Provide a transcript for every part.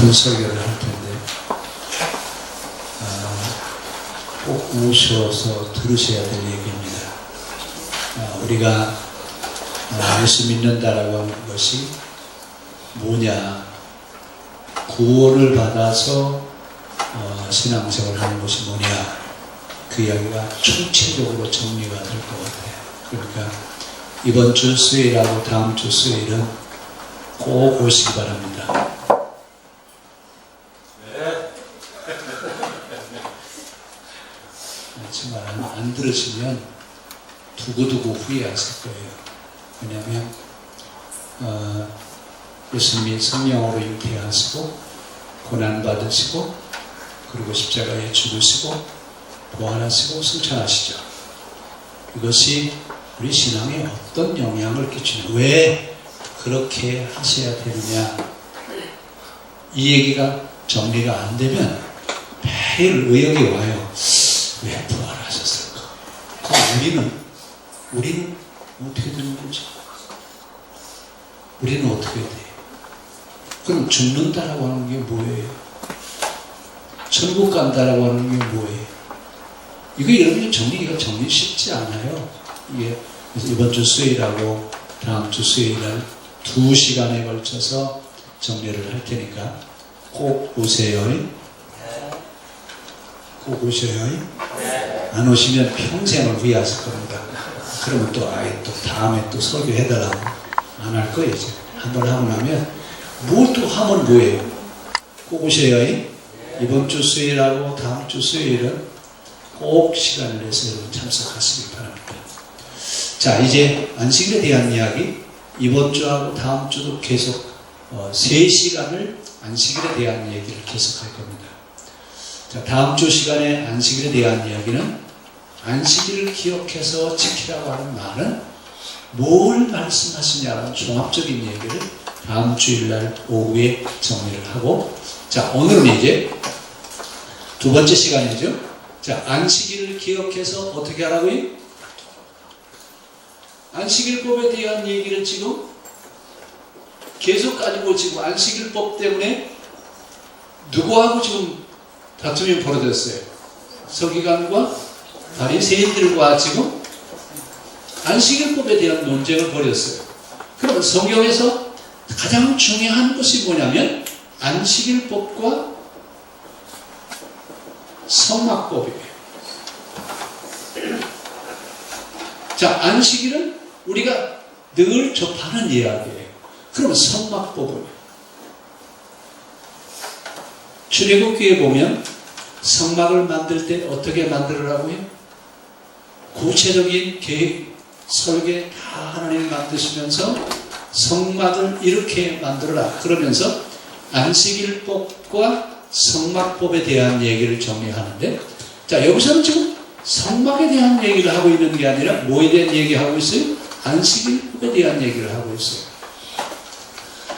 깊은 설교를 할 텐데 꼭 우셔서 들으셔야 될 얘기입니다. 우리가 예수 믿는다라고 하는 것이 뭐냐, 구원을 받아서 신앙생활을 하는 것이 뭐냐, 그 이야기가 총체적으로 정리가 될 것 같아요. 그러니까 이번 주 수요일하고 다음 주 수요일은 꼭 오시기 바랍니다. 하지만 안 들으시면 두고두고 후회하실 거예요. 왜냐하면 예수님이 성령으로 잉태하시고 고난받으시고 그리고 십자가에 죽으시고 부활하시고 승천하시죠. 이것이 우리 신앙에 어떤 영향을 끼치냐, 왜 그렇게 하셔야 되느냐, 이 얘기가 정리가 안 되면 매일 의혹이 와요. 왜 부활하셨을까? 그럼 우리는 어떻게 되는 거지? 우리는 어떻게 돼? 그럼 죽는다라고 하는 게 뭐예요? 천국 간다라고 하는 게 뭐예요? 이거 여러분이 정리 쉽지 않아요. 이게 이번 주 수요일하고 다음 주 수요일날 2시간에 걸쳐서 정리를 할 테니까 꼭 오세요. 꼭 오셔요. 안 오시면 평생을 후회하실 겁니다. 그러면 또 다음에 또 설교해달라고 안 할 거예요. 이제 한번 하고 나면 뭘 또 하면 뭐예요? 꼭 오셔요. 이번 주 수요일하고 다음 주 수요일은 꼭 시간을 내서 여러분 참석하시기 바랍니다. 자, 이제 안식일에 대한 이야기, 이번 주하고 다음 주도 계속 3시간을 안식일에 대한 얘기를 계속할 겁니다. 자, 다음 주 시간에 안식일에 대한 이야기는 안식일을 기억해서 지키라고 하는 말은 뭘 말씀하시냐는 종합적인 얘기를 다음 주일날 오후에 정리를 하고, 자, 오늘은 이제 두 번째 시간이죠. 자, 안식일을 기억해서 어떻게 하라고요? 안식일법에 대한 얘기를 지금 계속 가지고 지금 안식일법 때문에 누구하고 지금 다툼이 벌어졌어요? 서기관과 바리새인들과 지금 안식일법에 대한 논쟁을 벌였어요. 그럼 성경에서 가장 중요한 것이 뭐냐면 안식일법과 성막법이에요. 자, 안식일은 우리가 늘 접하는 이야기예요. 그럼 성막법은 출애굽기에 보면 성막을 만들 때 어떻게 만들으라고요? 구체적인 계획, 설계 다 하나님 만드시면서 성막을 이렇게 만들어라 그러면서 안식일법과 성막법에 대한 얘기를 정리하는데, 자, 여기서는 지금 성막에 대한 얘기를 하고 있는 게 아니라 뭐에 대한 얘기하고 있어요? 안식일법에 대한 얘기를 하고 있어요.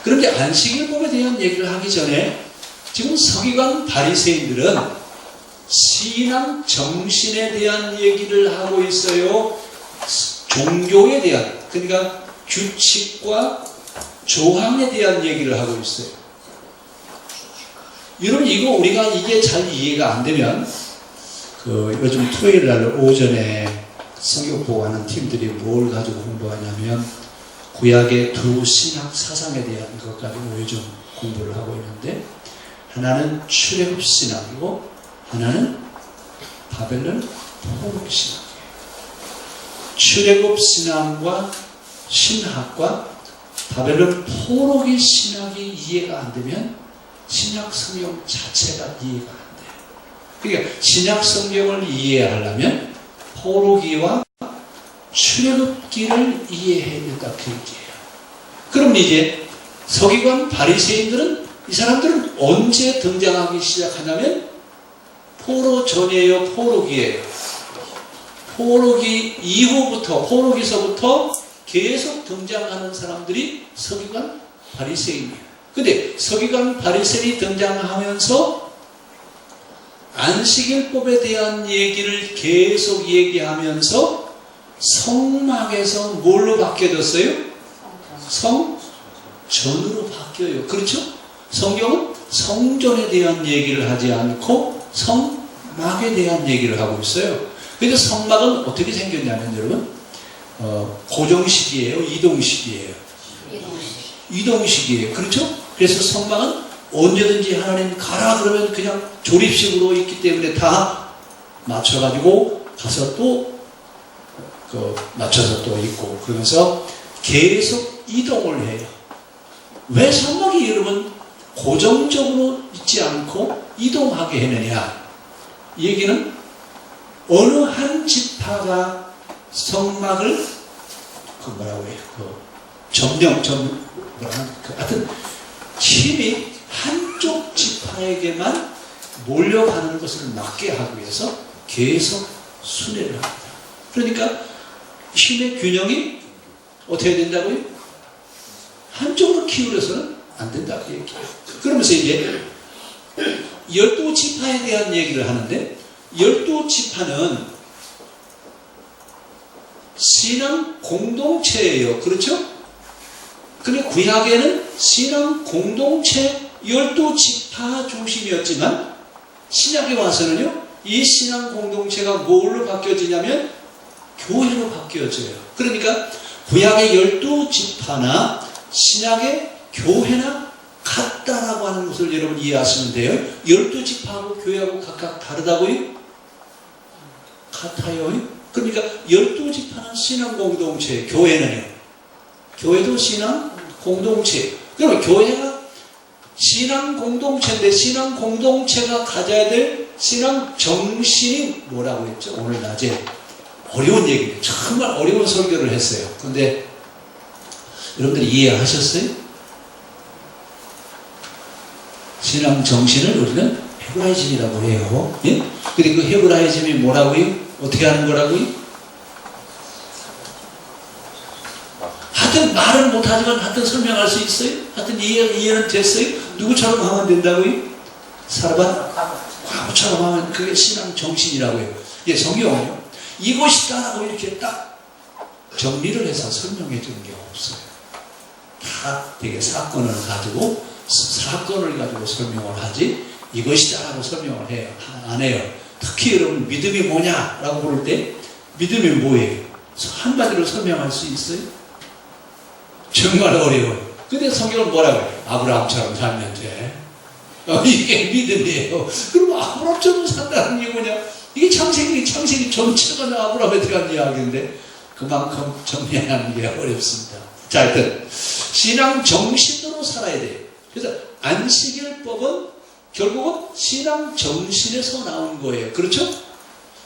그런데 안식일법에 대한 얘기를 하기 전에 지금 서기관 바리새인들은 신앙 정신에 대한 얘기를 하고 있어요. 종교에 대한, 그러니까 규칙과 조항에 대한 얘기를 하고 있어요. 여러분, 이거 우리가 이게 잘 이해가 안 되면 요즘 토요일 날 오전에 성경 보고하는 팀들이 뭘 가지고 공부하냐면 구약의 두 신학 사상에 대한 것 가지고 요즘 공부를 하고 있는데, 하나는 출애굽 신학이고 하나는 바벨론 포로기 신학이에요. 출애굽 신학과 신학과 바벨론 포로기 신학이 이해가 안 되면 신약 성경 자체가 이해가 안 돼요. 그러니까 신약 성경을 이해하려면 포로기와 출애굽기를 이해해야 된다 그 얘기예요. 그럼 이제 서기관 바리새인들은, 이 사람들은 언제 등장하기 시작하냐면 포로 전이에요, 포로기예요. 포로기 이후부터, 포로기서부터 계속 등장하는 사람들이 서기관 바리새인이에요. 근데 서기관 바리새인이 등장하면서 안식일법에 대한 얘기를 계속 얘기하면서 성막에서 뭘로 바뀌어졌어요? 성전으로 바뀌어요. 그렇죠? 성경은 성전에 대한 얘기를 하지 않고 성막에 대한 얘기를 하고 있어요. 그래서 성막은 어떻게 생겼냐면 여러분, 고정식이에요? 이동식이에요? 이동식이에요. 그렇죠? 그래서 성막은 언제든지 하나님 가라 그러면 그냥 조립식으로 있기 때문에 다 맞춰가지고 가서 또 맞춰서 또 있고 그러면서 계속 이동을 해요. 왜 성막이 여러분 고정적으로 있지 않고 이동하게 했느냐? 이 얘기는 어느 한 지파가 성막을 하여튼 힘이 한쪽 지파에게만 몰려가는 것을 막게 하기 위해서 계속 순회를 합니다. 그러니까 힘의 균형이 어떻게 된다고요? 한쪽으로 기울여서는 안 된다고 얘기해요. 그러면서 이제 12지파에 대한 얘기를 하는데 12지파는 신앙 공동체예요. 그렇죠? 근데 구약에는 신앙 공동체 12지파 중심이었지만 신약에 와서는요, 이 신앙 공동체가 뭘로 바뀌어지냐면 교회로 바뀌어져요. 그러니까 구약의 12지파나 신약의 교회나 같다라고 하는 것을 여러분 이해하시면 돼요. 12지파하고 교회하고 각각 다르다고요? 같아요. 그러니까 12지파는 신앙 공동체, 교회는요? 교회도 신앙 공동체. 그러면 교회가 신앙 공동체인데 신앙 공동체가 가져야 될 신앙 정신이 뭐라고 했죠? 오늘 낮에 어려운 얘기예요. 정말 어려운 설교를 했어요. 그런데 여러분들이 이해하셨어요? 신앙 정신을 우리는 헤브라이즘이라고 해요. 예? 근데 그 헤브라이즘이 뭐라고요? 어떻게 하는 거라고요? 하여튼 말은 못하지만 하여튼 설명할 수 있어요? 하여튼 이해는 됐어요? 누구처럼 하면 된다고요? 사르반? 과부처럼 하면 그게 신앙 정신이라고 해요. 예, 성경은요, 이것이다라고 이렇게 딱 정리를 해서 설명해 주는 게 없어요. 다 되게 사건을 가지고 설명을 하지, 이것이다라고 설명을 해요. 안 해요. 특히 여러분, 믿음이 뭐냐라고 부를 때, 믿음이 뭐예요? 한마디로 설명할 수 있어요? 정말 어려워요. 근데 성경은 뭐라고 해요? 아브라함처럼 살면 돼. 이게 믿음이에요. 그럼 아브라함처럼 산다는 게 뭐냐? 이게 창세기 전체가 아브라함에 대한 이야기인데 그만큼 정리하는 게 어렵습니다. 자, 하여튼 신앙 정신으로 살아야 돼요. 그래서 안식일법은 결국은 신앙 정신에서 나온 거예요. 그렇죠?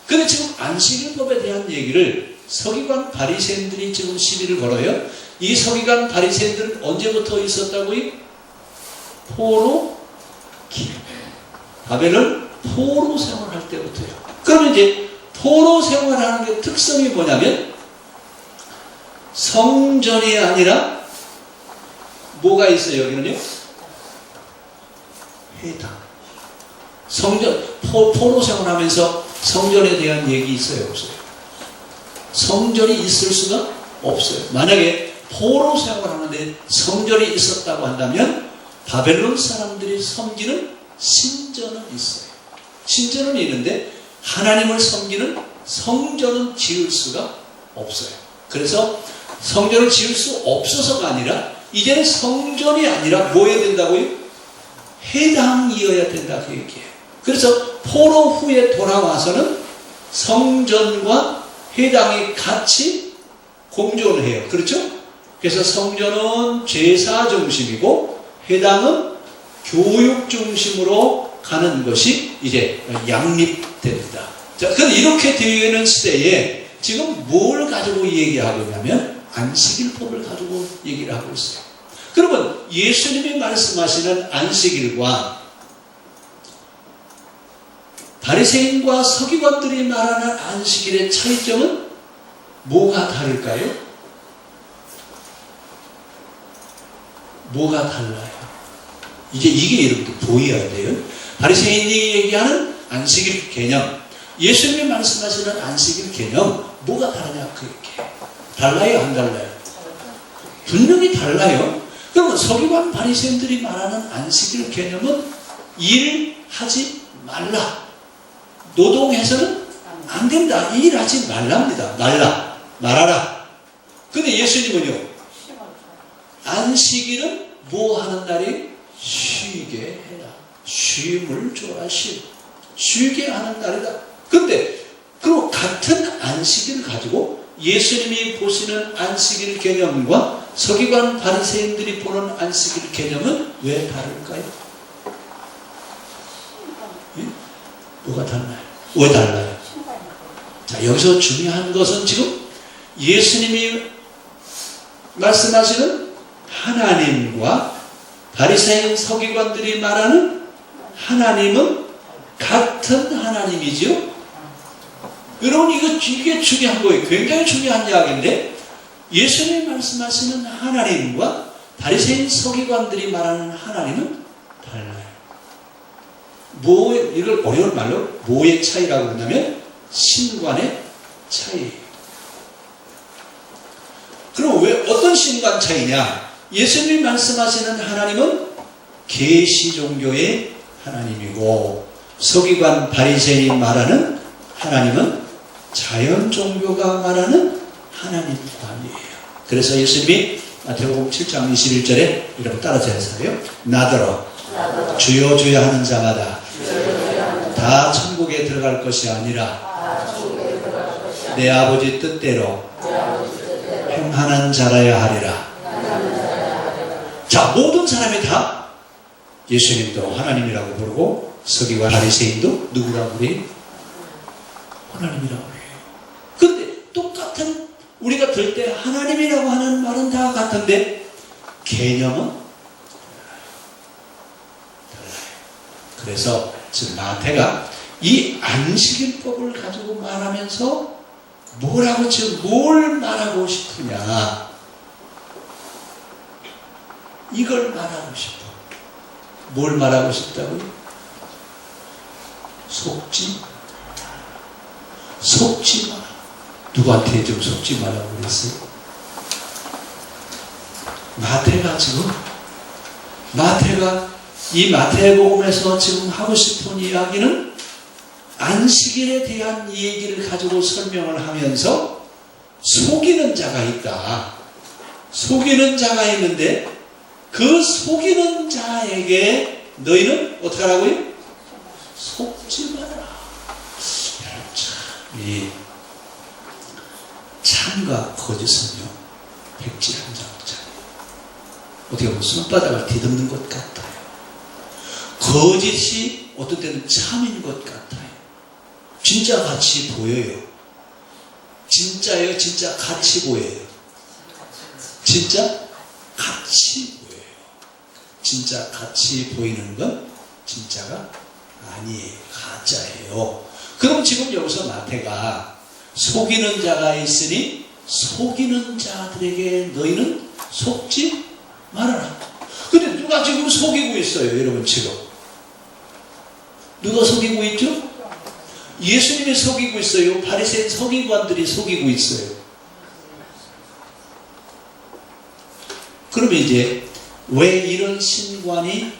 근데 지금 안식일법에 대한 얘기를 서기관 바리새인들이 지금 시비를 걸어요. 이 서기관 바리새인들은 언제부터 있었다고요? 바벨론 포로 생활할 때부터요. 그러면 이제 포로 생활하는 게 특성이 뭐냐면 성전이 아니라 뭐가 있어요? 여기는요? 회당. 성전, 포로 생활하면서 성전에 대한 얘기 있어요? 없어요? 성전이 있을 수가 없어요. 만약에 포로 생활하는데 성전이 있었다고 한다면 바벨론 사람들이 섬기는 신전은 있어요. 신전은 있는데 하나님을 섬기는 성전은 지을 수가 없어요. 그래서 성전을 지을 수 없어서가 아니라 이제는 성전이 아니라 뭐 해야 된다고요? 회당이어야 된다 그 얘기예요. 그래서 포로 후에 돌아와서는 성전과 회당이 같이 공존을 해요. 그렇죠? 그래서 성전은 제사 중심이고 회당은 교육 중심으로 가는 것이 이제 양립됩니다. 자, 그런데 이렇게 되어 있는 시대에 지금 뭘 가지고 얘기하고 있냐면 안식일법을 가지고 얘기를 하고 있어요. 그러면 예수님이 말씀하시는 안식일과 바리새인과 서기관들이 말하는 안식일의 차이점은 뭐가 다를까요? 뭐가 달라요? 이게 여러분들 보여야 돼요. 바리새인이 얘기하는 안식일 개념, 예수님이 말씀하시는 안식일 개념, 뭐가 다르냐 그 얘기예요. 달라요, 안 달라요? 분명히 달라요. 그러면 서기관 바리새인들이 말하는 안식일 개념은 일하지 말라. 노동해서는 안 된다. 일하지 말랍니다. 말아라. 근데 예수님은요, 안식일은 뭐 하는 날이? 쉬게 해라. 쉼을 줘라. 쉬게 하는 날이다. 근데 그리고 같은 안식일을 가지고 예수님이 보시는 안식일 개념과 서기관 바리새인들이 보는 안식일 개념은 왜 다를까요? 예? 뭐가 달라요? 왜 달라요? 자, 여기서 중요한 것은 지금 예수님이 말씀하시는 하나님과 바리새인 서기관들이 말하는 하나님은 같은 하나님이죠. 여러분, 이게 중요한 거예요. 굉장히 중요한 이야기인데, 예수님이 말씀하시는 하나님과 바리새인 서기관들이 말하는 하나님은 달라요. 이걸 어려운 말로 뭐의 차이라고 그러냐면 신관의 차이. 그럼 왜 어떤 신관 차이냐? 예수님이 말씀하시는 하나님은 계시 종교의 하나님이고, 서기관 바리새인이 말하는 하나님은 자연 종교가 말하는 하나님관이에요. 그래서 예수님이 마태복음 7장 21절에 이렇게 따라서 나더러 주여 주여 하는 자마다 다 천국에 들어갈 것이 아니라 내 아버지 뜻대로 행하는 자라야 하리라. 자, 모든 사람이 다 예수님도 하나님이라고 부르고 서기관 바리새인도 누구라고 그래요? 하나님이라고 해요. 근데 똑같은 우리가 들 때 하나님이라고 하는 말은 다 같은데 개념은 달라요. 그래서 지금 마태가 이 안식일법을 가지고 말하면서 뭐라고 지금 뭘 말하고 싶으냐, 이걸 말하고 싶어. 뭘 말하고 싶다고요? 속지 마라. 누구한테 좀 속지 말라고 그랬어요? 마태가 이 마태복음에서 지금 하고 싶은 이야기는 안식일에 대한 얘기를 가지고 설명을 하면서 속이는 자가 있다. 속이는 자가 있는데 그 속이는 자에게 너희는 어떻게 하라고요? 속지 마라. 이 참과 거짓은요, 백지 한 장짜리. 어떻게 보면 손바닥을 뒤덮는 것 같아요. 거짓이 어떤 때는 참인 것 같아요. 진짜 같이 보여요. 진짜예요? 진짜 같이 보여요? 진짜 같이 보여요. 진짜 같이 보이는 건 진짜가 아니에요. 가짜예요. 그럼 지금 여기서 마태가 속이는 자가 있으니 속이는 자들에게 너희는 속지 말아라. 근데 누가 지금 속이고 있어요, 여러분? 지금 누가 속이고 있죠? 예수님이 속이고 있어요. 바리새인 서기관들이 속이고 있어요. 그러면 이제 왜 이런 신관이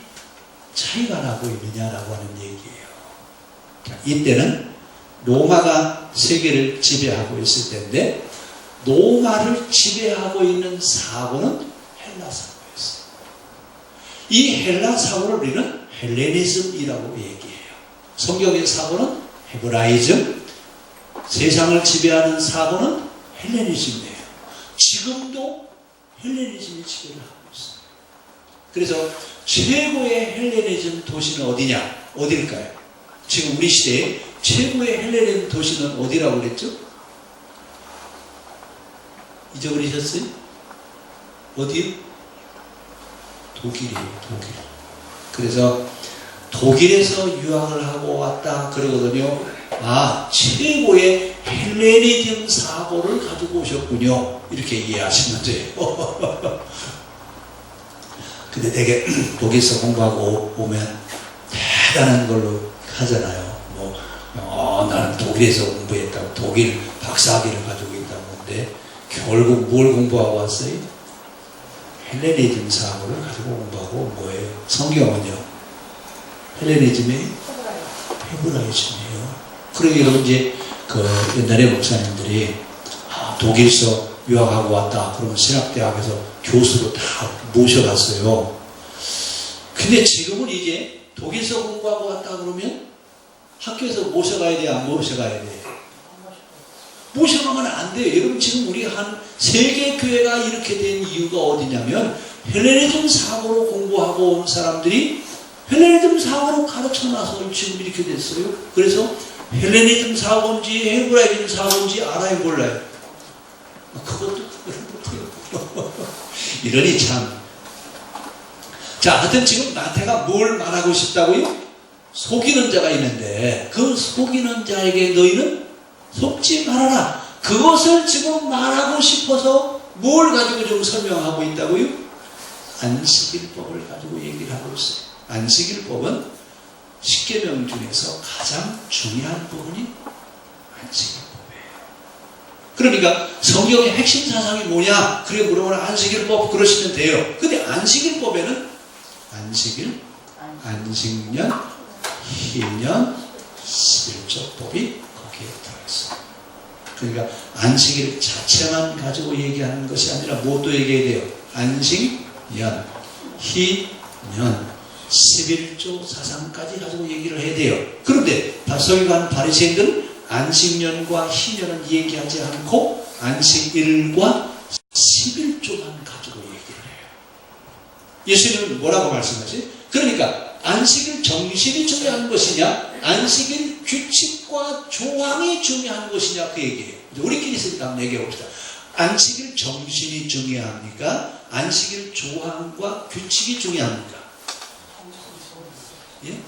차이가 나고 있느냐라고 하는 얘기예요. 이때는 로마가 세계를 지배하고 있을 때인데, 로마를 지배하고 있는 사고는 헬라 사고였어요. 이 헬라 사고를 우리는 헬레니즘이라고 얘기해요. 성경의 사고는 헤브라이즘, 세상을 지배하는 사고는 헬레니즘이에요. 지금도 헬레니즘이 지배를 하고 있어요. 그래서 최고의 헬레니즘 도시는 어딜까요? 지금 우리 시대에 최고의 헬레니즘 도시는 어디라고 그랬죠? 잊어버리셨어요? 어디요? 독일이에요, 독일. 그래서 독일에서 유학을 하고 왔다 그러거든요. 아, 최고의 헬레니즘 사고를 가지고 오셨군요. 이렇게 이해하시면 돼요. 근데 되게 독일에서 공부하고 오면 대단한 걸로 하잖아요. 나는 독일에서 공부했다고 독일 박사학위를 가지고 있다고 하는데 결국 뭘 공부하고 왔어요? 헬레니즘 사고를 가지고 공부하고 뭐예요? 성경은요? 헬레니즘의 헤브라이즘이에요. 그러게 여러분 이제 그 옛날에 목사님들이 독일서 유학하고 왔다 그러면 신학대학에서 교수로 다 모셔갔어요. 근데 지금은 이제 독일서 공부하고 왔다 그러면 학교에서 모셔가야 돼, 안 모셔가야 돼? 모셔가면 안 돼요. 여러분 지금 우리 한 세계 교회가 이렇게 된 이유가 어디냐면 헬레니즘 사고로 공부하고 온 사람들이 헬레니즘 사고로 가르쳐놔서 지금 이렇게 됐어요. 그래서 헬레니즘 사고인지 헤브라이즘 사고인지 알아요, 몰라요? 그것도 못해요. 이러니 참. 자, 하여튼 지금 나태가 뭘 말하고 싶다고요? 속이는 자가 있는데 그 속이는 자에게 너희는 속지 말아라. 그것을 지금 말하고 싶어서 뭘 가지고 좀 설명하고 있다고요? 안식일법을 가지고 얘기를 하고 있어요. 안식일법은 10계명 중에서 가장 중요한 부분이 안식일법이에요. 그러니까 성경의 핵심 사상이 뭐냐? 그래 물어보면 안식일법 그러시면 돼요. 근데 안식일법에는 안식일, 안식년, 희년, 11조법이 거기에 들어있어요. 그러니까 안식일 자체만 가지고 얘기하는 것이 아니라 무엇도 얘기해야 돼요? 안식년, 희년, 11조 사상까지 가지고 얘기를 해야 돼요. 그런데 서기관 바리새인들은 안식년과 희년은 얘기하지 않고 안식일과 11조만 가지고 얘기를 해요. 예수님은 뭐라고 말씀하지? 그러니까 안식일 정신이 중요한 것이냐, 안식일 규칙과 조항이 중요한 것이냐 그 얘기예요. 우리끼리 있으니까 한번 얘기해 봅시다. 안식일 정신이 중요합니까? 안식일 조항과 규칙이 중요합니까? 예?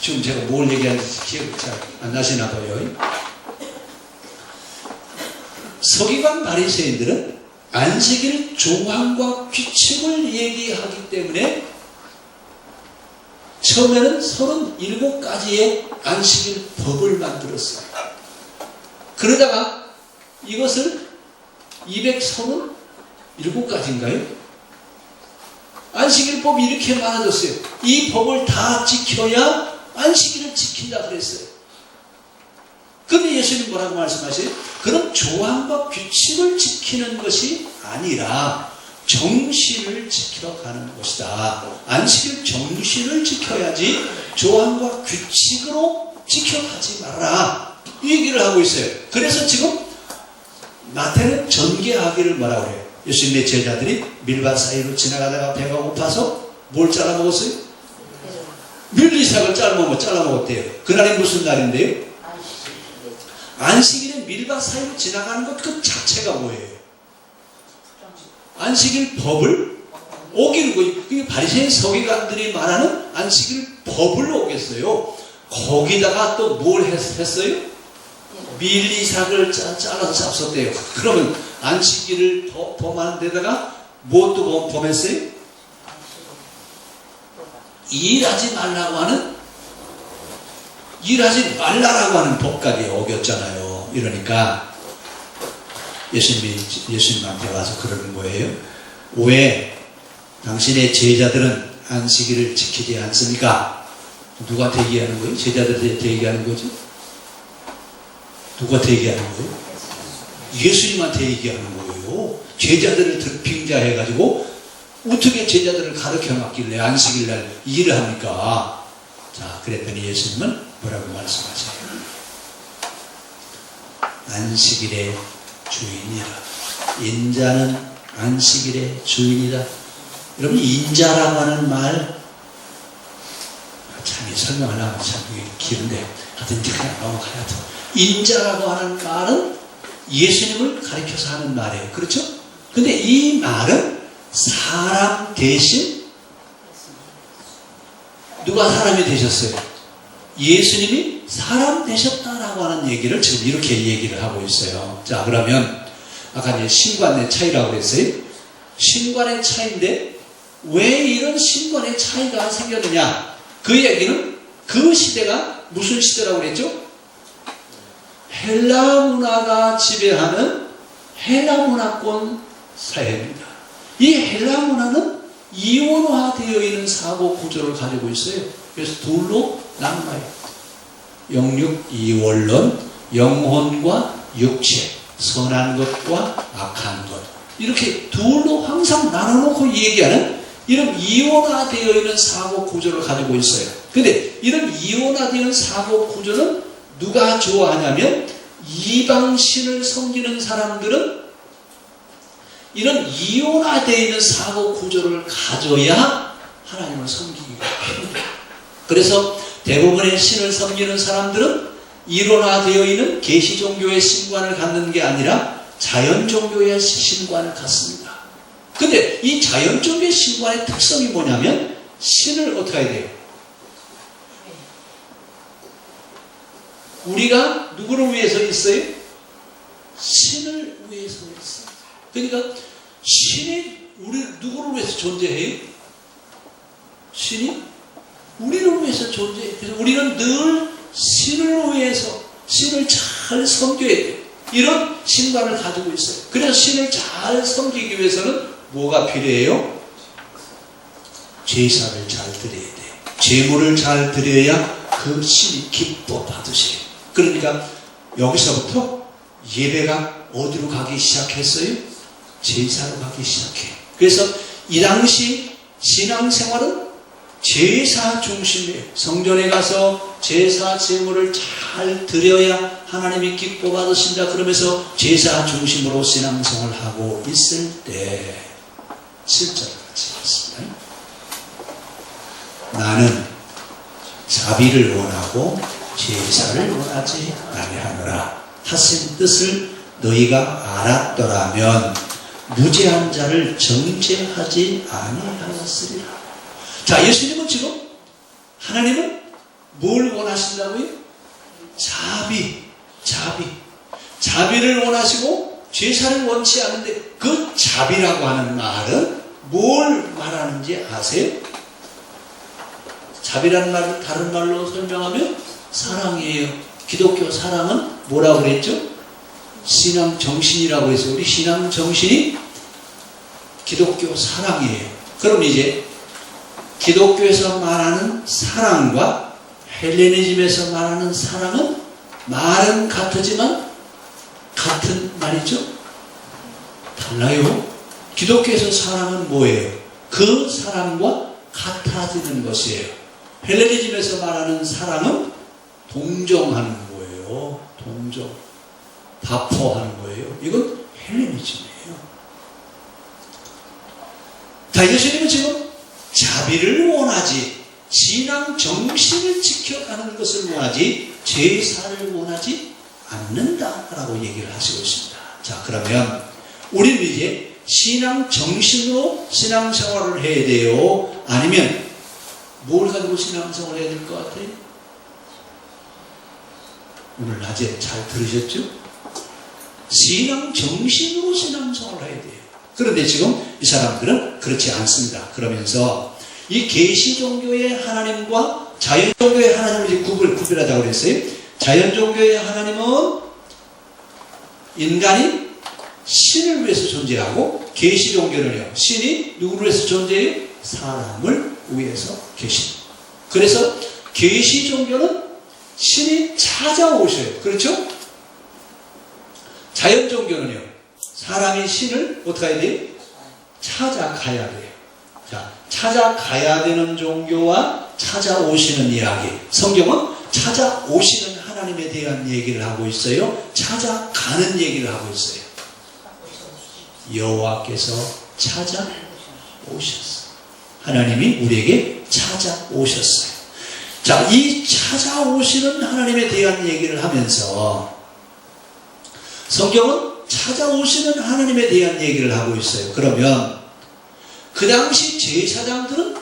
지금 제가 뭘 얘기하는지 기억이 잘 안 나시나 봐요. 서기관 바리새인들은 안식일 조항과 규칙을 얘기하기 때문에 처음에는 37가지의 안식일 법을 만들었어요. 그러다가 이것을 237가지인가요? 안식일법이 이렇게 많아졌어요. 이 법을 다 지켜야 안식일을 지킨다 그랬어요. 그런데 예수님 뭐라고 말씀하세요? 그럼 조항과 규칙을 지키는 것이 아니라 정신을 지켜가는 것이다. 안식일 정신을 지켜야지 조항과 규칙으로 지켜가지 말아라. 이 얘기를 하고 있어요. 그래서 지금 마태는 전개하기를 뭐라고 해요? 예수님의 제자들이 밀밭 사이로 지나가다가 배가 고파서 뭘 잘라 먹었어요? 밀리삭을 잘라 먹었대요. 그날이 무슨 날인데요? 안식일에 밀밭 사이로 지나가는 것 그 자체가 뭐예요? 안식일 법을 어기는 거예요. 이게 바리새인 서기관들이 말하는 안식일 법을 어겼어요. 거기다가 또 뭘 했어요? 밀리삭을 잘라서 잡섰대요. 그러면 안식일을 범하는 데다가 무엇도 범했어요? 일하지 말라고 하는 법까지 어겼잖아요. 이러니까 예수님한테 와서 그러는 거예요. 왜 당신의 제자들은 안식일을 지키지 않습니까? 누구한테 얘기하는 거예요? 제자들한테 얘기하는 거죠? 누구한테 얘기하는 거예요? 예수님한테 얘기하는 거예요. 제자들을 빙자해가지고 어떻게 제자들을 가르쳐 놨길래 안식일날 일을 합니까? 자, 그랬더니 예수님은 뭐라고 말씀하세요? 안식일의 주인이라. 인자는 안식일의 주인이다. 여러분, 인자라고 하는 말, 참, 설명하려면 참 길은데, 하여튼 그냥 넘어가야. 인자라고 하는 말은 예수님을 가리켜서 하는 말이에요. 그렇죠? 근데 이 말은 사람 대신 누가 사람이 되셨어요? 예수님이 사람 되셨다라고 하는 얘기를 지금 이렇게 얘기를 하고 있어요. 자, 그러면 아까 이제 신관의 차이라고 그랬어요. 신관의 차이인데 왜 이런 신관의 차이가 생겼느냐? 그 얘기는 그 시대가 무슨 시대라고 그랬죠? 헬라 문화가 지배하는 헬라 문화권 사회입니다. 이 헬라 문화는 이원화되어 있는 사고 구조를 가지고 있어요. 그래서 둘로 나눠요. 영육 이원론, 영혼과 육체, 선한 것과 악한 것. 이렇게 둘로 항상 나눠놓고 얘기하는 이런 이원화되어 있는 사고 구조를 가지고 있어요. 근데 이런 이원화되어 있는 사고 구조는 누가 좋아하냐면 이방신을 섬기는 사람들은 이런 이원화되어 있는 사고 구조를 가져야 하나님을 섬기기가 힘들어요. 그래서 대부분의 신을 섬기는 사람들은 이론화되어 있는 계시 종교의 신관을 갖는 게 아니라 자연 종교의 신관을 갖습니다. 근데 이 자연 종교의 신관의 특성이 뭐냐면 신을 어떻게 해야 돼요? 우리가 누구를 위해서 있어요? 신을 위해서 있어요. 그러니까 신이 누구를 위해서 존재해요? 신이 우리를 위해서 존재해요. 그래서 우리는 늘 신을 위해서 신을 잘 섬겨야 돼요. 이런 신관을 가지고 있어요. 그래서 신을 잘 섬기기 위해서는 뭐가 필요해요? 제사를 잘 드려야 돼요. 제물을 잘 드려야 그 신이 기뻐 받으세요. 그러니까 여기서부터 예배가 어디로 가기 시작했어요? 제사로 가기 시작해요. 그래서 이 당시 신앙생활은 제사 중심이에요. 성전에 가서 제사 제물을 잘 드려야 하나님이 기뻐 받으신다 그러면서 제사 중심으로 신앙생활을 하고 있을 때 실제로 같이 있습니다. 나는 자비를 원하고 제사를 원하지 아니하노라 하신 뜻을 너희가 알았더라면 무죄한 자를 정죄하지 아니하였으리라. 자, 예수님은 지금 하나님은 뭘 원하신다고요? 자비를 원하시고 제사를 원치 않는데 그 자비라고 하는 말은 뭘 말하는지 아세요? 자비라는 말을 다른 말로 설명하면 사랑이에요. 기독교 사랑은 뭐라고 그랬죠? 신앙 정신이라고 해서 우리 신앙 정신이 기독교 사랑이에요. 그럼 이제 기독교에서 말하는 사랑과 헬레니즘에서 말하는 사랑은 말은 같지만 같은 말이죠? 달라요. 기독교에서 사랑은 뭐예요? 그 사랑과 같아지는 것이에요. 헬레니즘에서 말하는 사랑은 동정하는 거예요. 동정. 바포하는 거예요. 이건 헬레니즘이에요. 자, 예수님은 지금 자비를 원하지 신앙 정신을 지켜가는 것을 원하지 제사를 원하지 않는다라고 얘기를 하시고 있습니다. 자, 그러면 우리는 이제 신앙 정신으로 신앙생활을 해야 돼요? 아니면 뭘 가지고 신앙생활을 해야 될 것 같아요? 오늘 낮에 잘 들으셨죠? 신앙 정신으로 신앙생활을 해야 돼요. 그런데 지금 이 사람들은 그렇지 않습니다. 그러면서 이 계시 종교의 하나님과 자연 종교의 하나님을 구별하자고 그랬어요. 자연 종교의 하나님은 인간이 신을 위해서 존재하고 계시 종교는요, 신이 누구를 위해서 존재해요? 사람을 위해서 계신. 그래서 계시 종교는 신이 찾아오셔요. 그렇죠? 자연 종교는요, 사람이 신을 어떻게 해야 돼요? 찾아가야 돼요. 자, 찾아가야 되는 종교와 찾아오시는 이야기. 성경은 찾아오시는 하나님에 대한 얘기를 하고 있어요. 찾아가는 얘기를 하고 있어요. 여호와께서 찾아오셨어요. 하나님이 우리에게 찾아오셨어요. 자, 이 찾아오시는 하나님에 대한 얘기를 하면서 성경은 찾아오시는 하나님에 대한 얘기를 하고 있어요. 그러면 그 당시 제사장들은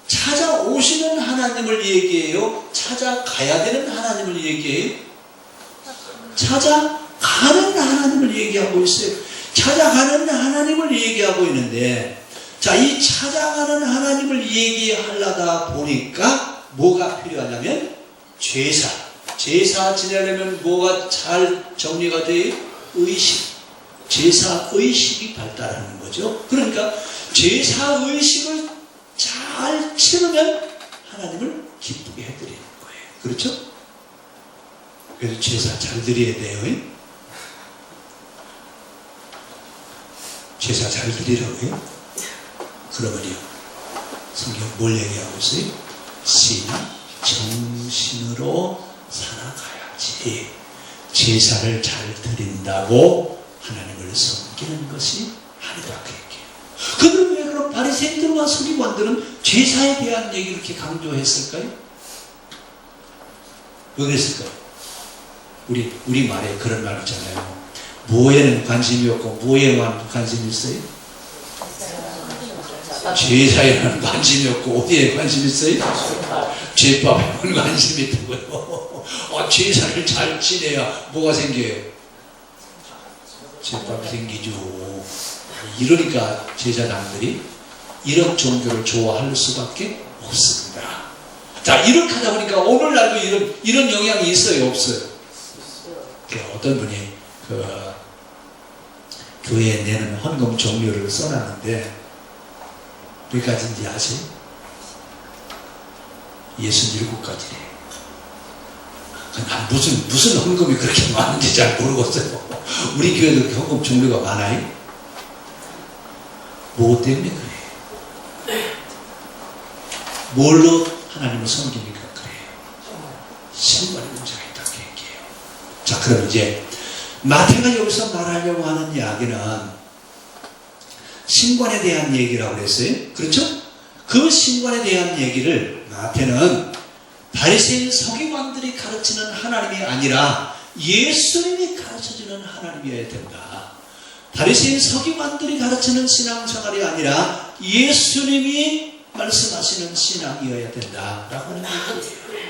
찾아오시는 하나님을 얘기해요? 찾아가야 되는 하나님을 얘기해요? 찾아가는 하나님을 얘기하고 있어요. 찾아가는 하나님을 얘기하고 있는데, 자, 이 찾아가는 하나님을 얘기하려다 보니까 뭐가 필요하냐면 제사 지내려면 뭐가 잘 정리가 돼요? 의식. 제사의식이 발달하는 거죠. 그러니까 제사의식을 잘 치르면 하나님을 기쁘게 해드리는 거예요. 그렇죠? 그래서 제사 잘 드려야 돼요. 제사 잘 드리라고요? 그러면요, 성경 뭘 얘기하고 있어요? 신앙, 정신으로 살아가야지. 제사를 잘 드린다고 하나님을 섬기는 것이 아니다, 그 얘기예요. 그럼 왜 그럼 바리새인들과 서기관들은 제사에 대한 얘기를 이렇게 강조했을까요? 왜 그랬을까요? 우리 말에 그런 말 있잖아요. 뭐에는 관심이 없고 뭐에만 관심이 있어요? 제사에는 관심이 없고 어디에 관심이 있어요? 제밥에만 관심이 있다고요. 제사를 잘 지내야 뭐가 생겨요? 제밥이 생기죠. 이러니까 제사장들이 이런 종교를 좋아할 수밖에 없습니다. 자, 이렇게 하다 보니까 오늘날도 이런 영향이 있어요, 없어요? 어떤 분이 교회에 내는 헌금 종류를 써놨는데 몇 가지인지 아세요? 67가지래요. 무슨 헌금이 그렇게 많은지 잘 모르겠어요. 우리 교회도 그렇게 헌금 종류가 많아요? 뭐 때문에 그래요? 뭘로 하나님을 섬기니까 그래요? 신관의 문제가 있다고 얘기해요. 자, 그럼 이제 마태가 여기서 말하려고 하는 이야기는 신관에 대한 얘기라고 그랬어요. 그렇죠? 그 신관에 대한 얘기를 마태는 바리새인 서기관들이 가르치는 하나님이 아니라 예수님이 가르쳐주는 하나님이어야 된다. 바리새인 서기관들이 가르치는 신앙생활이 아니라 예수님이 말씀하시는 신앙이어야 된다라고 하는 얘기예요.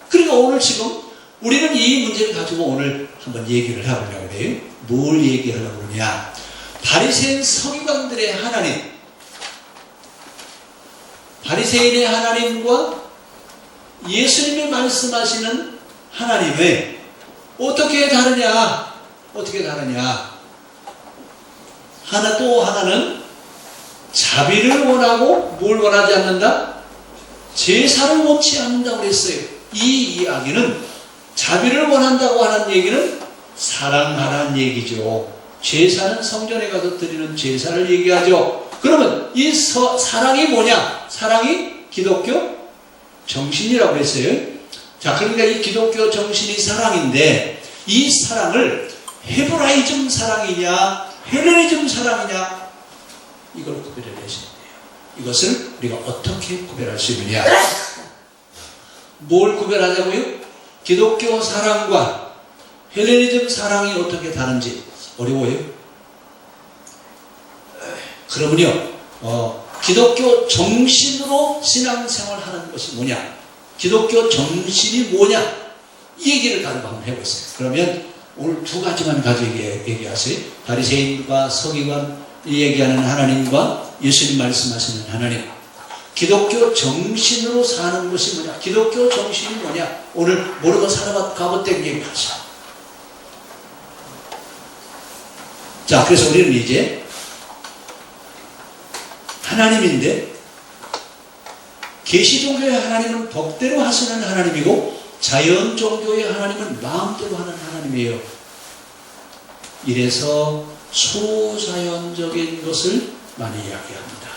그러니까 오늘 지금 우리는 이 문제를 가지고 오늘 한번 얘기를 해보려고 해요. 뭘 얘기하려고 그러냐? 바리새인 서기관들의 하나님, 바리새인의 하나님과 예수님이 말씀하시는 하나님의 어떻게 다르냐? 어떻게 다르냐? 또 하나는 자비를 원하고 뭘 원하지 않는다? 제사를 원치 않는다고 그랬어요. 이 이야기는 자비를 원한다고 하는 얘기는 사랑하라는 얘기죠. 제사는 성전에 가서 드리는 제사를 얘기하죠. 그러면 이 사랑이 뭐냐? 사랑이 기독교 정신이라고 했어요. 자, 그러니까 이 기독교 정신이 사랑인데 이 사랑을 헤브라이즘 사랑이냐 헬레니즘 사랑이냐 이걸 구별을 하셔야 돼요. 이것을 우리가 어떻게 구별할 수 있느냐? 뭘 구별하자고요? 기독교 사랑과 헬레니즘 사랑이 어떻게 다른지 어려워요? 그러면요, 기독교 정신으로 신앙생활 하는 것이 뭐냐? 기독교 정신이 뭐냐? 이 얘기를 가지고 한번 해보세요. 그러면 오늘 두 가지만 가지고 얘기하세요. 바리새인과 서기관 얘기하는 하나님과 예수님 말씀하시는 하나님. 기독교 정신으로 사는 것이 뭐냐? 기독교 정신이 뭐냐? 오늘 모르고 살아가봤던 얘기하세요. 자, 그래서 우리는 이제 하나님인데 계시 종교의 하나님은 법대로 하시는 하나님이고 자연 종교의 하나님은 마음대로 하는 하나님이에요. 이래서 소자연적인 것을 많이 이야기합니다.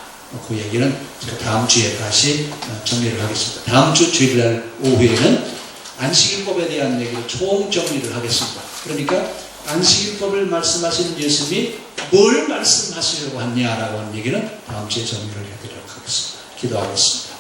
그 얘기는 제가 다음 주에 다시 정리를 하겠습니다. 다음 주 주일날 오후에는 안식일법에 대한 얘기를 총정리를 하겠습니다. 그러니까 안식일법을 말씀하시는 예수님이 뭘 말씀하시려고 하냐라고 하는 얘기는 다음 주에 정리를 해드리도록 하겠습니다. 기도하겠습니다.